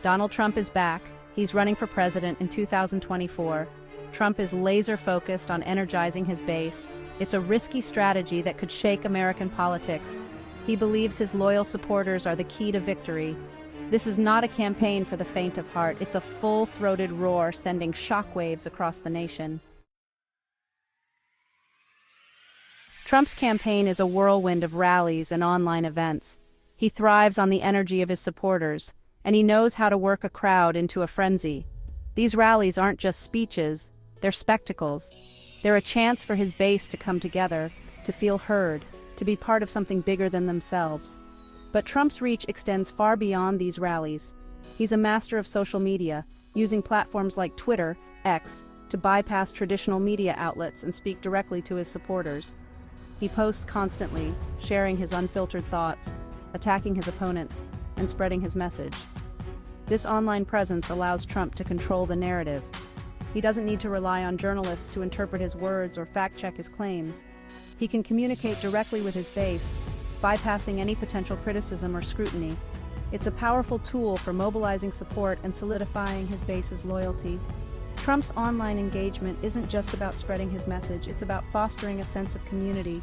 Donald Trump is back. He's running for president in 2024. Trump is laser-focused on energizing his base. It's a risky strategy that could shake American politics. He believes his loyal supporters are the key to victory. This is not a campaign for the faint of heart. It's a full-throated roar sending shockwaves across the nation. Trump's campaign is a whirlwind of rallies and online events. He thrives on the energy of his supporters, and he knows how to work a crowd into a frenzy. These rallies aren't just speeches, they're spectacles. They're a chance for his base to come together, to feel heard, to be part of something bigger than themselves. But Trump's reach extends far beyond these rallies. He's a master of social media, using platforms like Twitter, X, to bypass traditional media outlets and speak directly to his supporters. He posts constantly, sharing his unfiltered thoughts, attacking his opponents, and spreading his message. This online presence allows Trump to control the narrative. He doesn't need to rely on journalists to interpret his words or fact-check his claims. He can communicate directly with his base, bypassing any potential criticism or scrutiny. It's a powerful tool for mobilizing support and solidifying his base's loyalty. Trump's online engagement isn't just about spreading his message, it's about fostering a sense of community.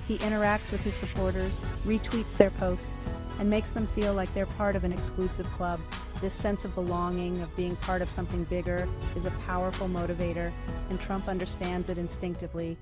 He interacts with his supporters, retweets their posts, and makes them feel like they're part of an exclusive club. This sense of belonging, of being part of something bigger, is a powerful motivator, and Trump understands it instinctively.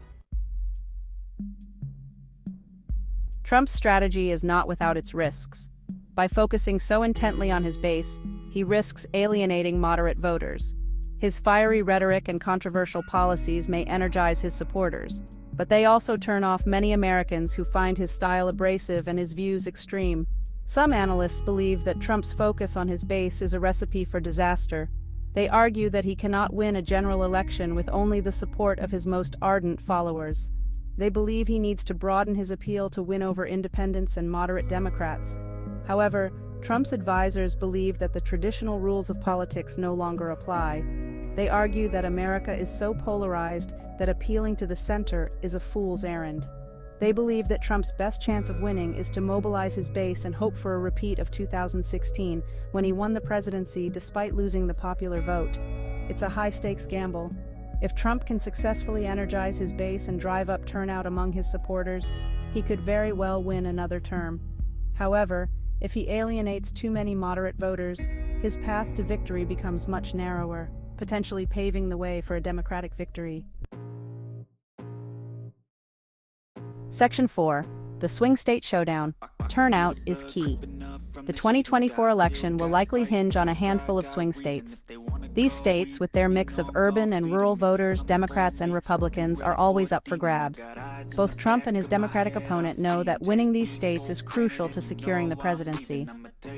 Trump's strategy is not without its risks. By focusing so intently on his base, he risks alienating moderate voters. His fiery rhetoric and controversial policies may energize his supporters, but they also turn off many Americans who find his style abrasive and his views extreme. Some analysts believe that Trump's focus on his base is a recipe for disaster. They argue that he cannot win a general election with only the support of his most ardent followers. They believe he needs to broaden his appeal to win over independents and moderate Democrats. However, Trump's advisors believe that the traditional rules of politics no longer apply. They argue that America is so polarized that appealing to the center is a fool's errand. They believe that Trump's best chance of winning is to mobilize his base and hope for a repeat of 2016, when he won the presidency despite losing the popular vote. It's a high-stakes gamble. If Trump can successfully energize his base and drive up turnout among his supporters, he could very well win another term. However, if he alienates too many moderate voters, his path to victory becomes much narrower, potentially paving the way for a Democratic victory. Section 4. The Swing State Showdown. Turnout is key. The 2024 election will likely hinge on a handful of swing states. These states, with their mix of urban and rural voters, Democrats and Republicans, are always up for grabs. Both Trump and his Democratic opponent know that winning these states is crucial to securing the presidency.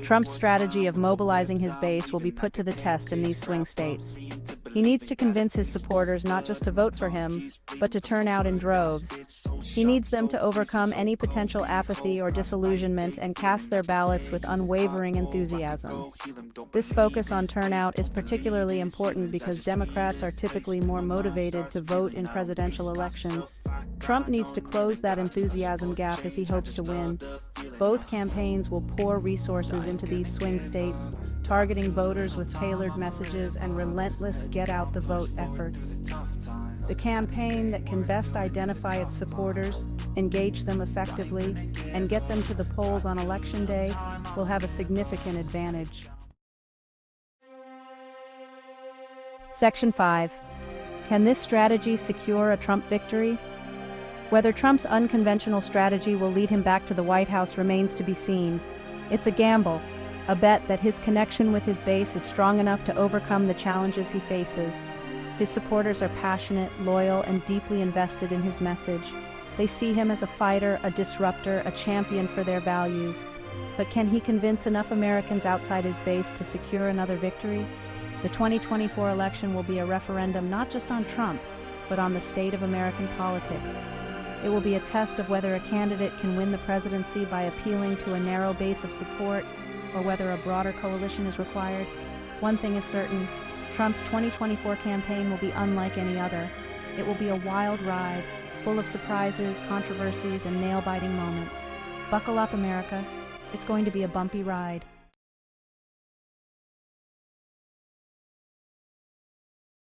Trump's strategy of mobilizing his base will be put to the test in these swing states. He needs to convince his supporters not just to vote for him, but to turn out in droves. He needs them to overcome any potential apathy or disillusionment and cast their ballots with unwavering enthusiasm. This focus on turnout is particularly important because Democrats are typically more motivated to vote in presidential elections. Trump needs to close that enthusiasm gap if he hopes to win. Both campaigns will pour resources into these swing states, targeting voters with tailored messages and relentless get-out-the-vote efforts. The campaign that can best identify its supporters, engage them effectively, and get them to the polls on Election Day will have a significant advantage. Section 5. Can this strategy secure a Trump victory? Whether Trump's unconventional strategy will lead him back to the White House remains to be seen. It's a gamble, a bet that his connection with his base is strong enough to overcome the challenges he faces. His supporters are passionate, loyal, and deeply invested in his message. They see him as a fighter, a disruptor, a champion for their values. But can he convince enough Americans outside his base to secure another victory? The 2024 election will be a referendum not just on Trump, but on the state of American politics. It will be a test of whether a candidate can win the presidency by appealing to a narrow base of support, or whether a broader coalition is required. One thing is certain, Trump's 2024 campaign will be unlike any other. It will be a wild ride, full of surprises, controversies, and nail-biting moments. Buckle up, America. It's going to be a bumpy ride.